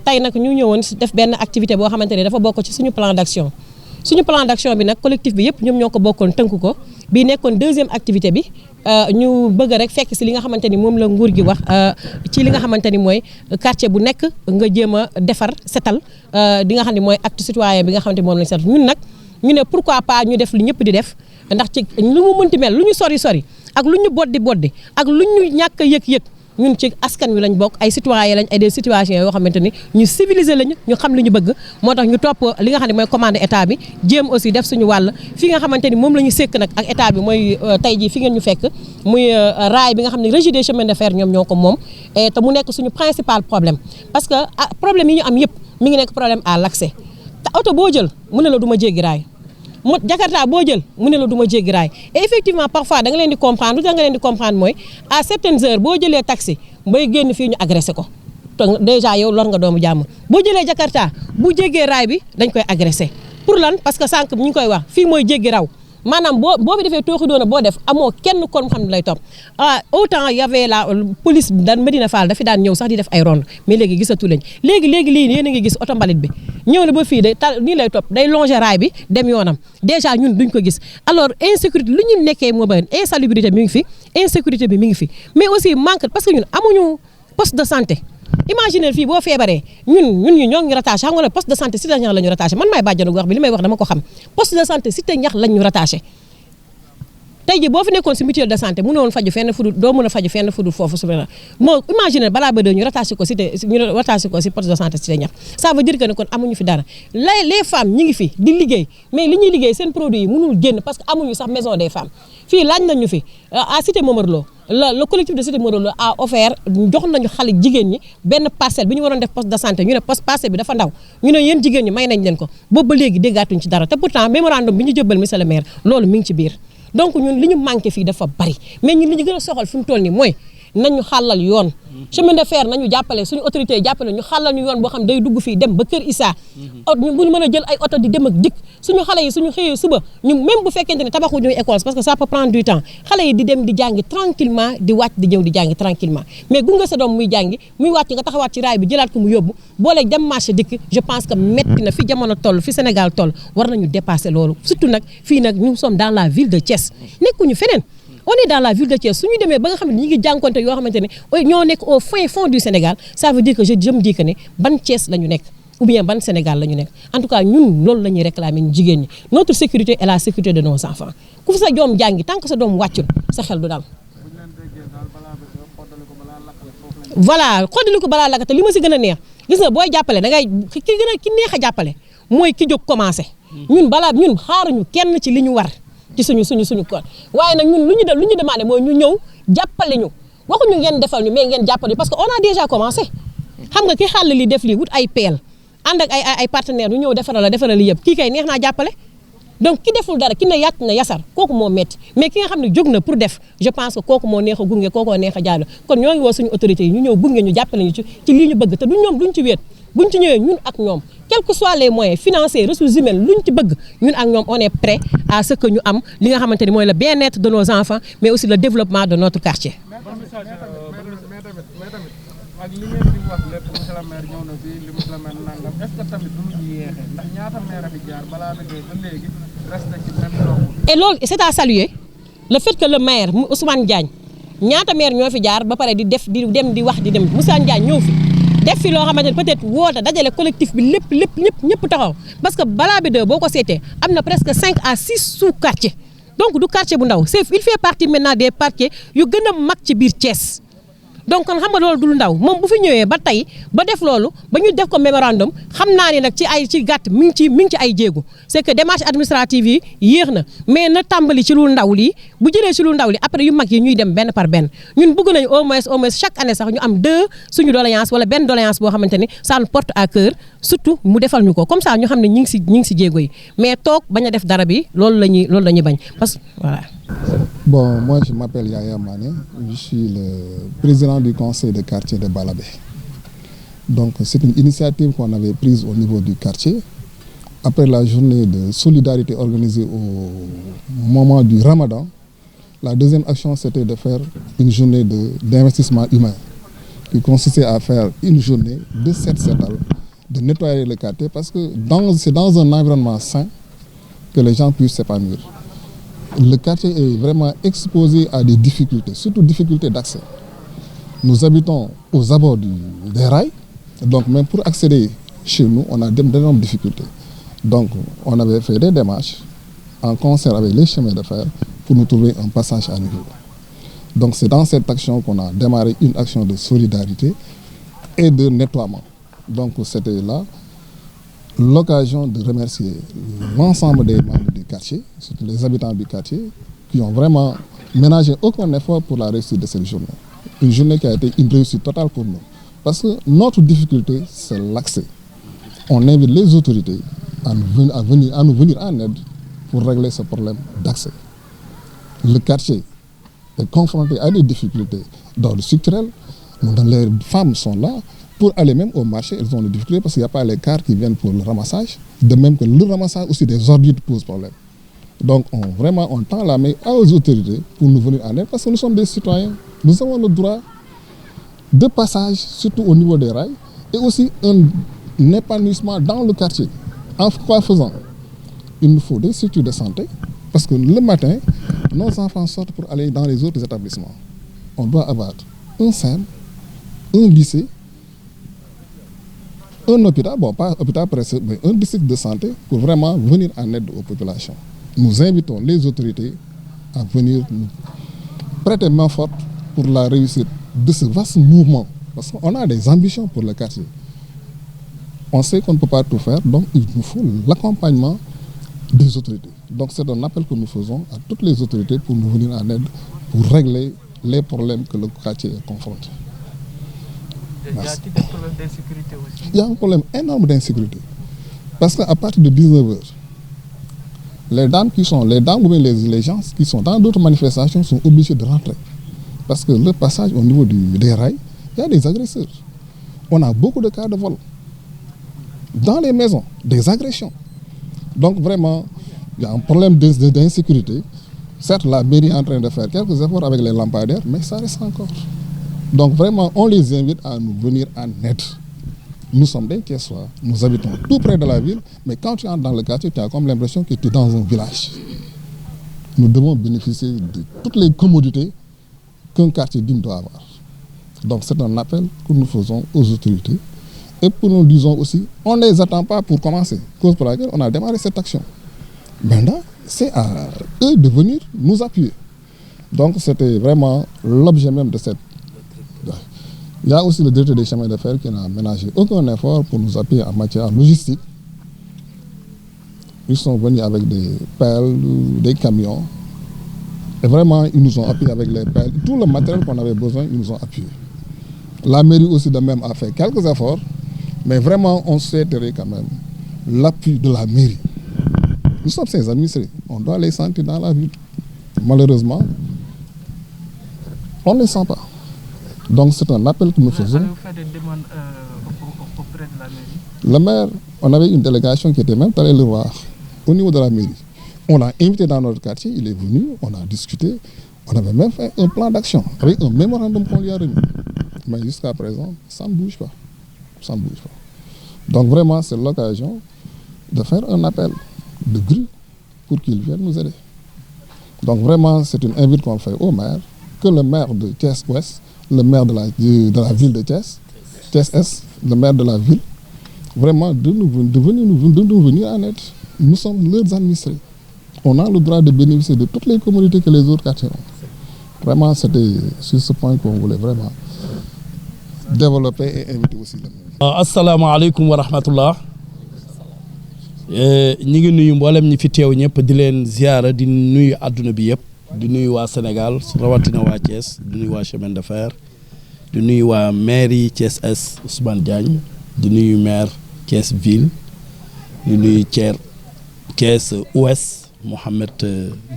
tey nag ñu ñëwoon def benn activité boo xamante ne dafa bokk ci suñu plan d'action bi nag collectif bi yëpp ñoom ñoo ko bokkoon tënk ko bii nekkoon deuxième activité bi ñu bëgg rek fekk si li nga xamante ni moom la nguur gi wax ci li nga xamante ni mooy quartier bu nekk nga jéem a defar setal di nga xam ne mooy acte citoyen bi nga xamante ni moom lañ setal ñun nag ñu ne pourquoi pas ñu def li ñëpp di def ndax ci lu mu mënti mel lu ñu sori ak lu ñu boddi ak lu ñu ñàkk a yëg ñun ci askan wi lañ bokk ay citoyen lañ ay des situations yoo xamante ni ñu civilisé lañu ñu xam li ñu bëgg moo tax ñu topp li nga xam ne mooy commande état bi jéem aussi def suñu wàll fi nga xamante ni moom la ñu sekk nag ak état bi mooy tey jii fi ngeen ñu fekk muy raay bi nga xam ne régie des chemins de fer ñoom ñoo ko moom te mu nekk suñu principal problème parce que problème yi ñu am yëpp mi ngi nekk problème à l'accès te oto boo jël mu ne la du ma jéggi raay mo Jakarta boo jël mu ne la du ma jéggi raay et effectivement parfois da nga leen di comprendre lu tax nga leen di comprendre mooy à certaines heures boo jëlee taxi bay génn fii ñu agressé ko te déjà yow lor nga doomu jàmm boo jëlee Jakarta bu jéggee raay bi dañ koy agressé pour lan parce que sànq ñu ngi koy wax fii mooy jéggi raw maanaam boo fi defee tooxi doona boo def amoo kenn kon xam ne lay topp autant y avait la police daan Medina Fall dafi daan ñëw sax di def ay ronde mais léegi gisatu lañ léegi lii yéen a ngi gis oto mbalit bi ñëw na ba fii day nii lay topp day longer raay bi dem yoonam déjà ñun duñ ko gis alors insécurité lu ñu nekkee moo bëri insalubrité mi ngi fi insécurité bi mi ngi fi mais aussi manque parce que ñun amuñu poste de santé imaginer fii boo feebaree ñun ñoo ngi rattaché xam nga ne poste de santé Cité Ñax la ñu rattaché man maay bàjjanu gox bi li may wax dama ko xam poste de santé Cité Ñax lañ ñu rattaché tey ji boo fi nekkoon si mutuelle de santé mënoon faju fenn fudul doo mën a faju fenn fudul foofu su moo imaginer balaa ba ñu rattaché ko si poste de santé Cité Ñax ça veut dire que ne kon amuñu fi dara les femmes ñi ngi fi di liggéey mais li ñuy liggéey seen produit yi mënul génn parce que amuñu sax maison des femmes fii laaj nañu fi à Cité Momar Lo le collectif de Cité Momar Lo a offert jox nañu xale jigéen ñi benn parcelle bi ñu waroon def poste de santé ñu ne parcelle bi dafa ndaw ñu ne yéen jigéen ñi may nañ leen ko boobu ba léegi déggaatuñ ci dara te pourtant mémorandum bi ñu jëbbal monsieur le maire loolu mi ngi ci biir donc ñun li ñu manqué fii dafa bari mais ñun li ñu gën a soxal fi mu toll nii mooy nañu xàllal yoon chemin de fer nañu jàppale suñu autorité yi jàppale ñu xàllal ñu yoon boo xam day dugg fii dem ba Kër Issa ñu mën a jël ay oto di dem ak dikk suñu xale yi suñu xëyee suba ñu même bu fekkente ne tabaxu ñuy école parce que ça peut prendre du temps xale yi di dem di jàngi tranquillement di wàcc di ñëw di jàngi tranquillement mais gunge sa doom muy jàngi muy wàcc nga taxawaat ci raay bi jëlaat ko mu yóbbu booleeg dem marché dikk je pense que metti na fi jamono toll fi Sénégal toll war nañu dépasser loolu surtout nag fii nag nous sommes dans la ville de Thiès nekkuñu feneen on est dans la ville de Thiès suñu demee ba nga xam ne ñi ngi jànkonte yoo xamante ne ñoo nekk au fin fond du Sénégal ça veut dire que je me dis que ne ban Thiès la ñu nekk ou bien ban Sénégal la ñu nekk en tout cas ñun loolu la ñuy réclamer ñu jigéen ñi notre sécurité est la sécurité de nos enfants ku fi sa doom jàngi tant que sa doom wàccul sa xel du dal voilà xoddali ko balaa lakk te li ma si gën a neex gis nga booy jàppale da ngay ki neex a jàppale mooy ki jóg commencé ñun xaaruñu kenn ci li ñu war ci suñu kon waaye nag ñun lu ñu demandé mooy ñu ñëw jàppale ñu waxuñu ngeen defal ñu mais ngeen jàppale parce que on a déjà commencé xam nga ki xàll li def lii wut ay peel ànd ak ay partenaires yu ñëw defaral yëpp kii kay neex naa jàppale donc ki deful dara ki ne yàq na yasar kooku moo metti mais ki nga xam ne jóg na pour def je pense que kooku moo neex a gunge kookoo neex a jaadu kon ñoo ngi woo suñu autorités yi ñu ñëw gunge ñu jàppale ñu ci lii ñu bëgg te duñ ci wéet buñ ci ñëwee ñun ak ñoom quels que soient les moyens financiers ressources humaines luñ ci bëgg ñun ak ñoom on est prêt à ce que ñu am li nga xamante ni mooy le bien-être de nos enfants mais aussi le développement de notre quartier. ak li ngeen di wax lépp monsieur le maire ñëw na fii li monsieur le maire nangam est-ce que tamit du ñu yéexee ndax ñaata maire a fi jaar balaa ba léegi resté ci même loolu. et loolu c'est à saluer le fait que le maire Ousmane Diagne ñaata maire ñoo fi jaar ba pare di dem di wax di dem Ousmane Diagne ñëw fi. def fi loo xamante ne peut-être woote dajale collectif bi lépp ñëpp taxaw parce que balaa bi boo ko seetee am na presque 5 à 6 sous-quartiers donc du quartier bu ndaw il fait partie maintenant des quartiers yu gën a mag ci biir Thiès donc kon xam nga loolu du lu ndaw moom bu fi ñëwee ba tey ba def loolu ba ñu def ko mémorandum xam naa ni nag ci gàtt mi ngi ci ay jéego c'est que démarche administrative yi yéex na mais na tàmbali ci lu ndaw lii bu jëlee ci lu ndaw li après yu mag yi ñuy dem benn par benn ñun bëgg nañu au moins chaque année sax ñu am 2 suñu doléance wala benn doléance boo xamante ni ça nous porte à cœur surtout mu defal ñu ko comme ça ñu xam ne ñi ngi ci jéego yi mais toog bañ a def dara bi loolu la ñuy bañ parce que voilà. Bon, moi je m'appelle Yaya Mané, je suis le président du conseil de quartier de Balabé. Donc c'est une initiative qu'on avait prise au niveau du quartier. Après la journée de solidarité organisée au moment du Ramadan, La deuxième action, c'était de faire une journée d'investissement humain qui consistait à faire une journée de set-setal, de nettoyer le quartier parce que c'est dans un environnement sain que les gens puissent s'épanouir. Le quartier est vraiment exposé à des difficultés, surtout difficultés d'accès. Nous habitons aux abords des rails, donc même pour accéder chez nous, on a d'énormes difficultés. Donc on avait fait des démarches en concert avec les chemins de fer pour nous trouver un passage à niveau. Donc c'est dans cette action qu'on a démarré une action de solidarité et de nettoiement. Donc c'était là l'occasion de remercier l'ensemble des membres du quartier, surtout les habitants du quartier, qui ont vraiment ménagé aucun effort pour la réussite de cette journée. Une journée qui a été une réussite totale pour nous. Parce que notre difficulté, c'est l'accès. On invite les autorités à nous venir en aide pour régler ce problème d'accès. Le quartier est confronté à des difficultés d'ordre structurel. Les femmes sont là. Pour aller même au marché, elles ont des difficultés parce qu'il n'y a pas les cars qui viennent pour le ramassage. De même que le ramassage aussi des ordures pose problème. Donc on tend la main aux autorités pour nous venir en aide parce que nous sommes des citoyens. Nous avons le droit de passage, surtout au niveau des rails, et aussi un épanouissement dans le quartier. En quoi faisant? Il nous faut des structures de santé parce que le matin, nos enfants sortent pour aller dans les autres établissements. On doit avoir un SEM, un lycée, un hôpital, bon pas hôpital précis, mais un district de santé pour vraiment venir en aide aux populations. Nous invitons les autorités à venir nous prêter main forte pour la réussite de ce vaste mouvement. Parce qu'on a des ambitions pour le quartier. On sait qu'on ne peut pas tout faire, donc il nous faut l'accompagnement des autorités. Donc c'est un appel que nous faisons à toutes les autorités pour nous venir en aide, pour régler les problèmes que le quartier est confronté. Y a-t-il des problèmes d'insécurité aussi? Il y a un problème énorme d'insécurité. Parce qu'à partir de 19h, les dames ou bien les gens qui sont dans d'autres manifestations sont obligés de rentrer. Parce que le passage au niveau des rails, il y a des agresseurs. On a beaucoup de cas de vol. Dans les maisons, des agressions. Donc vraiment, il y a un problème d'insécurité. Certes, la mairie est en train de faire quelques efforts avec les lampadaires, mais ça reste encore. Donc vraiment, on les invite à nous venir en aide. Nous sommes des Thiessois, nous habitons tout près de la ville, mais quand tu entres dans le quartier, tu as comme l'impression que tu es dans un village. Nous devons bénéficier de toutes les commodités qu'un quartier digne doit avoir. Donc c'est un appel que nous faisons aux autorités. Et pour nous disons aussi, on ne les attend pas pour commencer, cause pour laquelle on a démarré cette action. Maintenant, c'est à eux de venir nous appuyer. Donc c'était vraiment l'objet même de cette... Il y a aussi le directeur des chemins de fer qui n'a ménagé aucun effort pour nous appuyer en matière logistique. Ils sont venus avec des pelles, des camions. Et vraiment, ils nous ont appuyés avec les pelles. Tout le matériel qu'on avait besoin, ils nous ont appuyés. La mairie aussi de même a fait quelques efforts, mais vraiment, on souhaiterait quand même l'appui de la mairie. Nous sommes ses administrés, on doit les sentir dans la ville. Malheureusement, on ne les sent pas. Donc c'est un appel que nous faisons. Avez-vous fait des demandes auprès de la mairie? Le maire, on avait une délégation qui était même allée le voir au niveau de la mairie. On l'a invité dans notre quartier, il est venu, on a discuté, on avait même fait un plan d'action avec un mémorandum qu'on lui a remis. Mais jusqu'à présent, ça ne bouge pas. Ça ne bouge pas. Donc vraiment, c'est l'occasion de faire un appel de grue pour qu'il vienne nous aider. Donc vraiment, c'est une invite qu'on fait au maire, que le maire de Thiès-Ouest, le maire de la ville de Thiès, Thiès-Est, le maire de la ville, vraiment de nous venir en aide. Nous sommes leurs administrés. On a le droit de bénéficier de toutes les communautés que les autres quartiers ont. Vraiment, c'était sur ce point qu'on voulait vraiment développer et inviter aussi le maire. Assalamu alaikum wa rahmatullah. ñi ngi nuyu mboolem ñi fi teew ñëpp di leen ziara di nuyu àdduna bi yëpp di nuyu waa Sénégal rawatina waa Thiès di nuyu waa chemin de fer di nuyu waa maire yi Thiès Est Ousmane Diagne di nuyu maire Thiès ville di nuyu Thiès Ouest Mohamed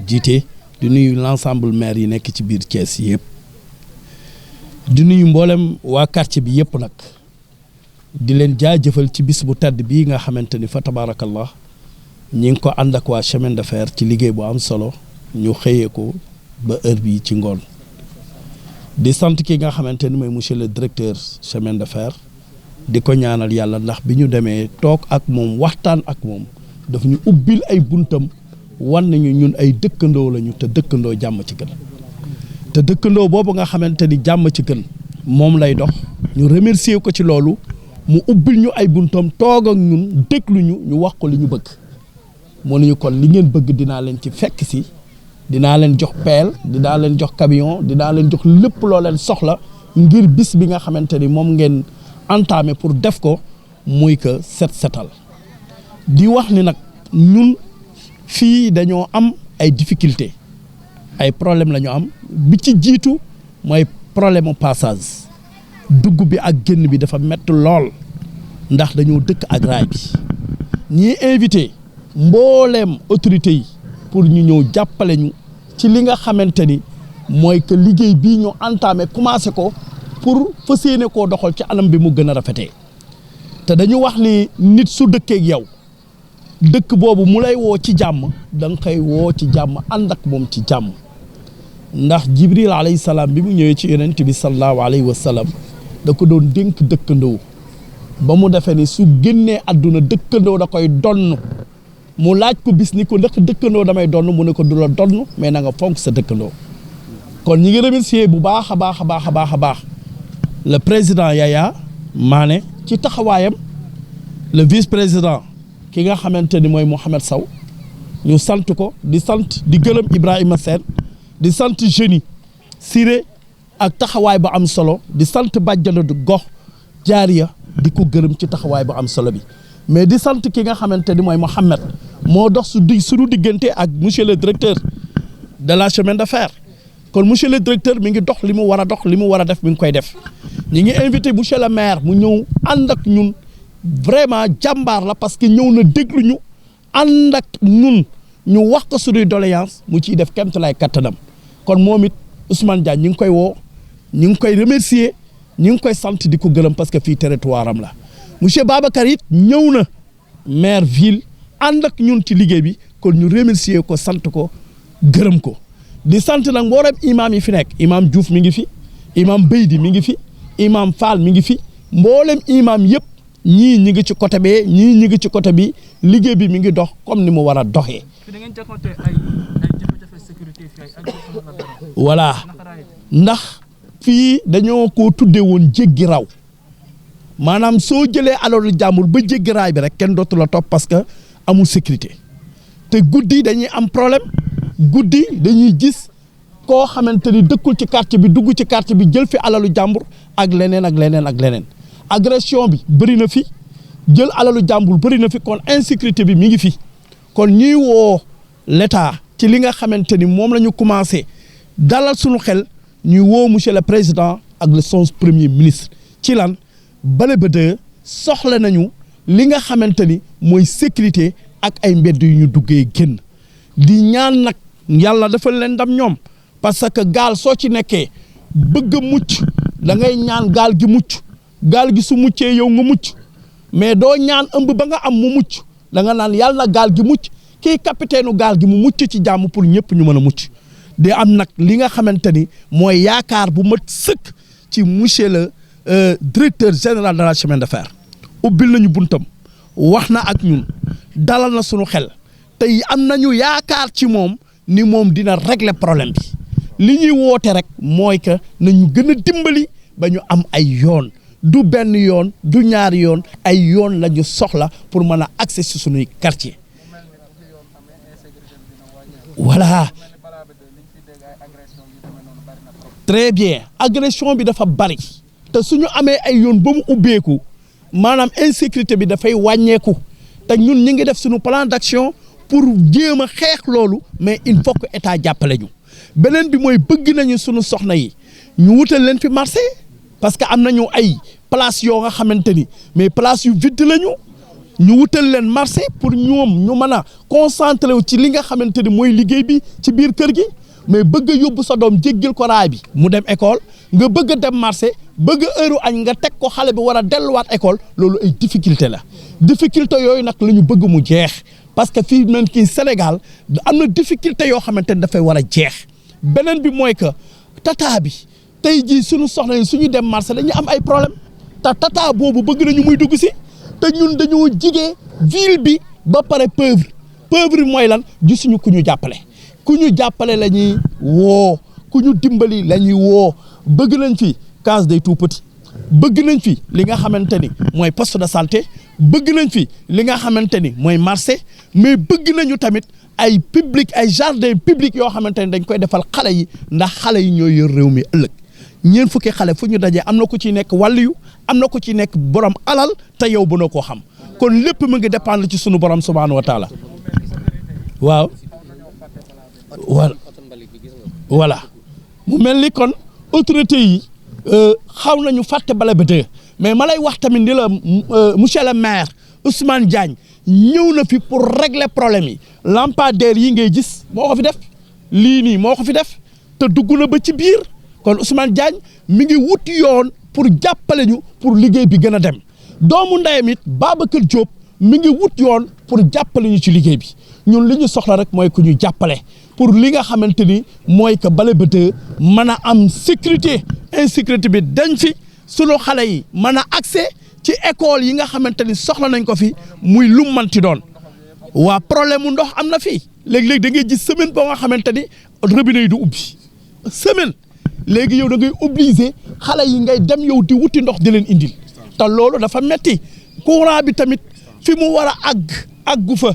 Djité di nuyu l'ensemble maire yi nekk ci biir Thiès yëpp di nuyu mboolem waa quartier bi yëpp nag di leen jaajëfal ci bis bu tedd bii nga xamante ni fa tabarakallah ñi ngi ko ànd ak waa chemin de fer ci liggéey bu am solo ñu xëyee ko ba heure bii ci ngoon di sant ki nga xamante ni mooy monsieur le directeur chemin de fer di ko ñaanal yàlla ndax bi ñu demee toog ak moom waxtaan ak moom daf ñu ubbil ay buntam wan nañu ñun ay dëkkandoo lañu te dëkkandoo jàmm ci gën te dëkkandoo boobu nga xamante ni jàmm ci gën moom lay dox ñu remercier ko ci loolu mu ubbil ñu ay buntam toog ak ñun déglu ñu wax ko li ñu bëgg moo nañu kon li ngeen bëgg dinaa leen ci fekk si dinaa leen jox peel dinaa leen jox camion dinaa leen jox lépp loo leen soxla ngir bis bi nga xamante ni moom ngeen entamé pour def ko muy que setal di wax ni nag ñun fii dañoo am ay difficulté ay problème la ñu am bi ci jiitu mooy problème mu passage dugg bi ak génn bi dafa métti lool ndax dañoo dëkk ak raay bi ñii invité mbooleem autorités yi pour ñu ñëw jàppale ñu ci li nga xamante ni mooy que liggéey bii ñu entamé commencé ko pour fas yéene koo doxal ci anam bi mu gën a rafetee te dañu wax ni nit su dëkkee ak yow dëkk boobu mu lay woo ci jàmm da nga koy woo ci jàmm ànd ak moom ci jàmm ndax Jibril alayhi salaam bi mu ñëwee ci yonent bi sallallahu alayhi wa sallam da ko doon dénk dëkkandoo ba mu defee ni su génnee àdduna dëkkandoo da koy donn mu laaj ko bis ni ko ndax dëkkandoo damay donn mu ne ko du la donn mais na nga fonk sa dëkkandoo kon ñi ngi remercier bu baax a baax a baax a baax a baax le président Yaya Mané ci taxawaayam le vice-président ki nga xamante ni mooy Mouhamed Sow ñu sant ko di sant di gërëm Ibrahima Sène di sant jeunes yi Siré ak taxawaay bu am solo di sant bàjjana du gox jaariya di ko gërëm ci taxawaay bu am solo bi mais di sant ki nga xamante ni mooy Mohamed moo dox suñu diggante ak monsieur le directeur de la chemin de fer kon monsieur le directeur mi ngi dox li mu war a dox li mu war a def mi ngi koy def ñi ngi invité monsieur le maire mu ñëw ànd ak ñun vraiment jàmbaar la parce que ñëw na déglu ñu ànd ak ñun ñu wax ko suñuy doléance mu ciy def kéemtalaay kattanam kon moom it Ousmane Diagne ñi ngi koy woo ñi ngi koy remercier ñi ngi koy sant di ko gërëm parce que fii territoire am la monsieur Babacar it ñëw na maire ville ànd ak ñun ci liggéey bi kon ñu remercier ko sant ko gërëm ko di sant nag mboolem imam yi fi nekk imam Diouf mi ngi fi imam Beydi mi ngi fi imam Fall mi ngi fi mboolem imam yëpp ñii ñi ngi ci côté bee ñii ñi ngi ci côté bi liggéey bi mi ngi dox comme ni mu war a doxee. voilà ndax fii dañoo ko tuddee woon jéggi raw maanaam soo jëlee alalu jàmbur ba jéggi raay bi rek kenn dootu la topp parce que amul sécurité te guddi dañuy am problème guddi dañuy gis koo xamante ni dëkkul ci quartier bi dugg ci quartier bi jël fi alalu jàmbur ak leneen ak leneen ak leneen agression bi bëri na fi jël alalu jàmbur bëri na fi kon insécurité bi mi ngi fi kon ñuy woo l'État ci li nga xamante ni moom la ñu commencé dalal suñu xel ñuy woo monsieur le président ak le son premier ministre ci lan bale ba de soxla nañu li nga xamante ni mooy sécurité ak ay mbedd yu ñu duggee génn di ñaan nag yàlla dafa leen ndam ñoom parce que gaal soo ci nekkee bëgg a mucc da ngay ñaan gaal gi mucc gaal gi su muccee yow nga mucc mais doo ñaan ëmb ba nga am mu mucc da nga naan yàlla na gaal gi mucc kii capitaine gaal gi mu mucc ci jàmm pour ñëpp ñu mën a mucc di am nag li nga xamante ni mooy yaakaar bu mat sëkk ci monsieur le directeur général de la chemin de fer ubbil nañu buntam wax na ak ñun dalal na sunu xel tey am nañu yaakaar ci moom ni moom dina régler problème bi li ñuy woote rek mooy que nañu gën a dimbali ba ñu am ay yoon du benn yoon du ñaari yoon ay yoon la ñu soxla pour mën a accès ci sunuy quartier voilà très bien agression bi dafa bari te suñu amee ay yoon ba mu ubbeeku maanaam insécurité bi dafay wàññeeku te ñun ñi ngi def suñu plan d'action pour jéem a xeex loolu mais il faut que état jàppale ñu beneen bi mooy bëgg nañu suñu soxna yi ñu wutal leen fi marché parce que am nañu ay place yoo nga xamante ni mais place yu vide lañu ñu wutal leen marché pour ñoom ñu mën a concentré wu ci li nga xamante ni mooy liggéey bi ci biir kër gi mais bëgg a yóbbu sa doom jéggil ko raay bi mu dem école nga bëgg a dem marché bëgg a heure añ nga teg ko xale bi war a delluwaat école loolu ay difficulté la difficulté yooyu nag la ñu bëgg mu jeex parce que fii man kii Sénégal am na difficulté yoo xamante ni dafay war a jeex beneen bi mooy que tata bi tey jii suñu soxna yi suñu dem marché dañuy am ay problème te tata boobu bëgg nañu muy dugg si te ñun dañoo jigee ville bi ba pare pauvre bi mooy lan gisuñu ku ñu jàppale la ñuy woo ku ñu dimbali la ñuy woo bëgg nañ fi case des tout petits bëgg nañ fi li nga xamante ni mooy poste de santé bëgg nañ fi li nga xamante ni mooy marché mais bëgg nañu tamit ay jardin public yoo xamante ni dañ koy defal xale yi ndax xale yi ñooy yor réew mi ëllëg ñeent fukki xale fu ñu dajee am na ku ci nekk wàlliyu am na ku ci nekk borom alal te yow ba na koo xam kon lépp mu ngi dépendre ci sunu borom subhaanahu wa taala waaw voilà mu mel ni kon autorité yi xaw nañu fàtte bale ba dee mais ma lay wax tamit ni la monsieur le maire Ousmane Diagne ñëw na fi pour régler problème yi lampadaire yi ngay gis moo ko fi def lii nii moo ko fi def te dugg na ba ci biir kon Ousmane Diagne mi ngi wuti yoon pour jàppale ñu pour liggéey bi gën a dem doomu ndeyam it Babacar Diop mi ngi wut yoon pour jàppale ñu ci liggéey bi ñun li ñu soxla rek mooy ku ñu jàppale pour li nga xamante ni mooy que bale ba dee mën a am sécurité insécurité bi dañ fi sunu xale yi mën a accès ci école yi nga xamante ni soxla nañ ko fi muy lu manti doon waa problème mu ndox am na fii léegi-léegi da ngay gis semaine boo nga xamante ni robinet yi du ubbi semaine léegi yow da ngay obligé xale yi ngay dem yow di wuti ndox di leen indil te loolu dafa metti courant bi tamit fi mu war a àggu fa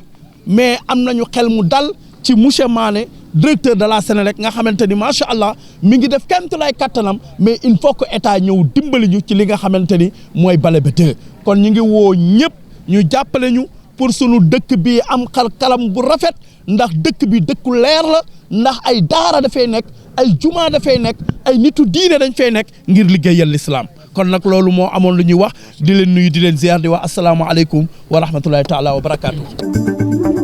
mais am nañu xel mu dal ci monsieur Mané directeur de la Sénélec nga xamante ni macha allah mi ngi def kéemtulaay kattanam mais il faut que état ñëw dimbali ñu ci li nga xamante ni mooy bale ba tey kon ñu ngi woo ñëpp ñu jàppale ñu pour sunu dëkk bi am kalam bu rafet ndax dëkk bi dëkku leer la ndax ay daara dafay nekk ay juma dafay nekk ay nitu diine dañ fay nekk ngir liggéeyal l'islam kon nag loolu moo amoon lu ñuy wax di leen nuyu di leen ziar di wax asalaamaaleykum wa rahmatullahi taala wa barakaatu.